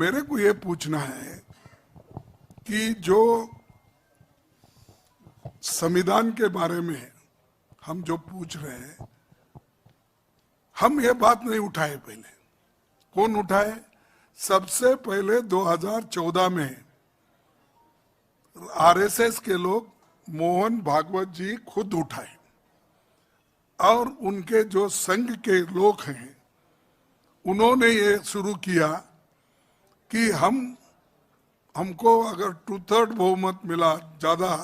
मेरे को ये पूछना है कि जो संविधान के बारे में हम जो पूछ रहे हैं, हम ये बात नहीं उठाए पहले। कौन उठाए? सबसे पहले 2014 में आरएसएस के लोग मोहन भागवत जी खुद उठाए और उनके जो संघ के लोग हैं उन्होंने ये शुरू किया कि हमको अगर 2/3 बहुमत मिला ज्यादा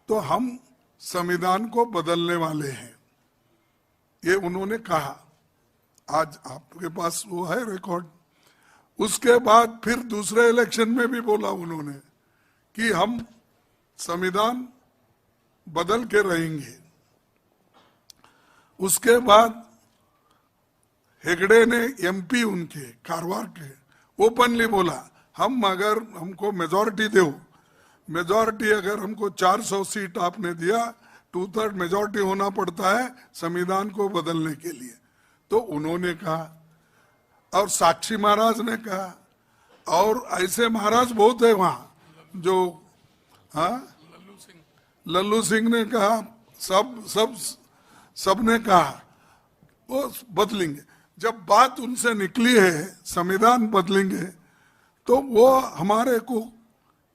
तो हम संविधान को बदलने वाले हैं, ये उन्होंने कहा। आज आपके पास वो है रिकॉर्ड। उसके बाद फिर दूसरे इलेक्शन में भी बोला उन्होंने कि हम संविधान बदल के रहेंगे। उसके बाद हेगड़े ने एमपी उनके कारवार के ओपनली बोला हम अगर हमको मेजॉरिटी दो, मेजॉरिटी अगर हमको 400 सीट आपने दिया, 2/3 मेजॉरिटी होना पड़ता है संविधान को बदलने के लिए। तो उन्होंने कहा और साक्षी महाराज ने कहा और ऐसे महाराज बहुत है वहां जो लल्लू सिंह ने कहा, सब ने कहा वो बदलेंगे। जब बात उनसे निकली है संविधान बदलेंगे तो वो हमारे को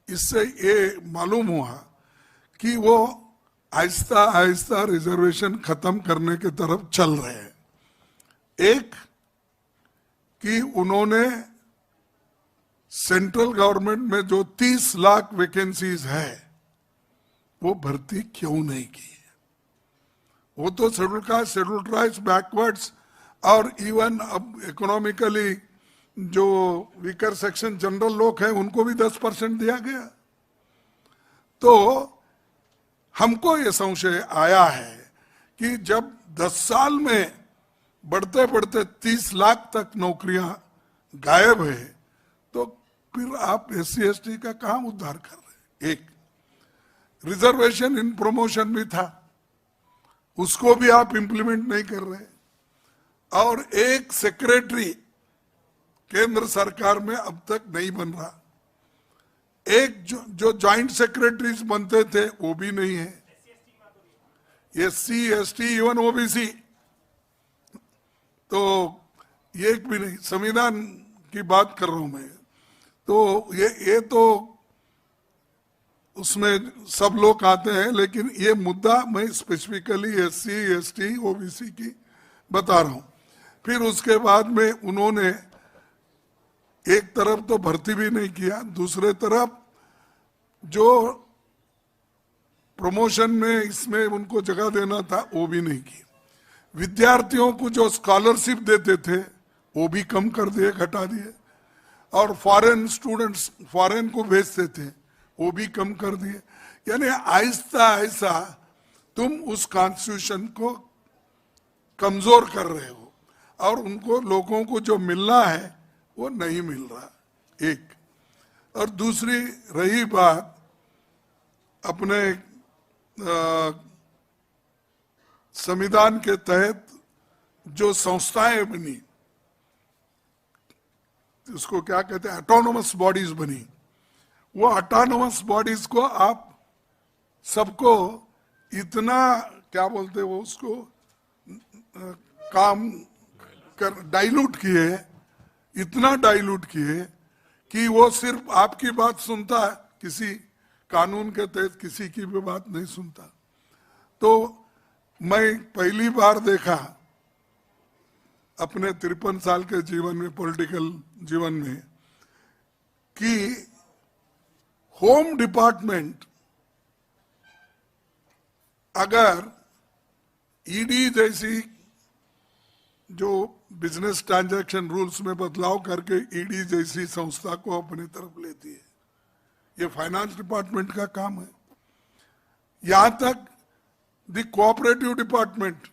इससे ये मालूम हुआ कि वो आहिस्ता आहिस्ता रिजर्वेशन खत्म करने की तरफ चल रहे हैं। एक कि उन्होंने सेंट्रल गवर्नमेंट में जो 30 लाख वैकेंसीज है वो भर्ती क्यों नहीं की? वो तो schedule caste, schedule tribes, backwards और इवन अब इकोनॉमिकली जो वीकर सेक्शन जनरल लोग हैं उनको भी 10% दिया गया। तो हमको ये संशय आया है कि जब 10 साल में बढ़ते बढ़ते 30 लाख तक नौकरियां गायब है तो फिर आप SC/ST का कहां उद्धार कर रहे हैं? एक रिजर्वेशन इन प्रमोशन भी था, उसको भी आप इंप्लीमेंट नहीं कर रहे। और एक सेक्रेटरी केंद्र सरकार में अब तक नहीं बन रहा। एक जो जॉइंट सेक्रेटरीज बनते थे वो भी नहीं है। SC/ST इवन OBC तो ये भी नहीं। संविधान की बात कर रहा हूं मैं। तो ये तो उसमें सब लोग आते हैं, लेकिन ये मुद्दा मैं स्पेसिफिकली SC/ST OBC की बता रहा हूं। फिर उसके बाद में उन्होंने एक तरफ तो भर्ती भी नहीं किया, दूसरे तरफ जो प्रमोशन में इसमें उनको जगह देना था वो भी नहीं की। विद्यार्थियों को जो स्कॉलरशिप देते थे वो भी कम कर दिए, घटा दिए। और फॉरेन स्टूडेंट्स फॉरेन को भेजते थे वो भी कम कर दिए। यानी आहिस्ता आहिस्ता तुम उस कॉन्स्टिट्यूशन को कमजोर कर रहे हो और उनको लोगों को जो मिलना है वो नहीं मिल रहा। एक और दूसरी रही बात अपने संविधान के तहत जो संस्थाएं बनी, उसको क्या कहते हैं, ऑटोनोमस बॉडीज बनी। वो ऑटोनोमस बॉडीज को आप सबको इतना क्या बोलते वो उसको काम कर डाइल्यूट किए, इतना डाइल्यूट किए कि वो सिर्फ आपकी बात सुनता है, किसी कानून के तहत किसी की भी बात नहीं सुनता। तो मैं पहली बार देखा अपने 53 साल के जीवन में, पॉलिटिकल जीवन में, कि होम डिपार्टमेंट अगर ईडी जैसी जो बिजनेस ट्रांजैक्शन रूल्स में बदलाव करके ईडी जैसी संस्था को अपनी तरफ लेती है, ये फाइनेंस डिपार्टमेंट का काम है। यहां तक द कोऑपरेटिव डिपार्टमेंट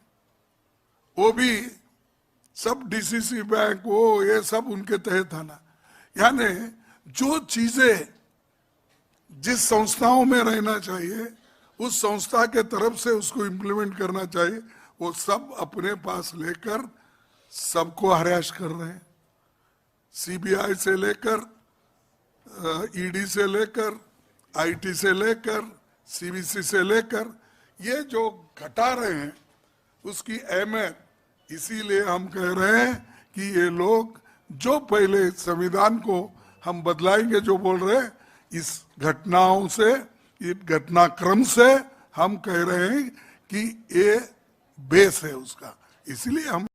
वो भी सब डीसीसी बैंक वो ये सब उनके तहत आना। यानी जो चीजें जिस संस्थाओं में रहना चाहिए उस संस्था के तरफ से उसको इम्प्लीमेंट करना चाहिए, वो सब अपने पास लेकर सबको हरास कर रहे हैं। सीबीआई से लेकर ईडी से लेकर, आईटी से लेकर, सीबीसी से लेकर, ये जो घटा रहे हैं उसकी अहमियत, इसीलिए हम कह रहे हैं कि ये लोग जो पहले संविधान को हम बदलाएंगे जो बोल रहे हैं, इस घटनाओं से, इस घटनाक्रम से हम कह रहे हैं कि ये बेस है उसका, इसलिए हम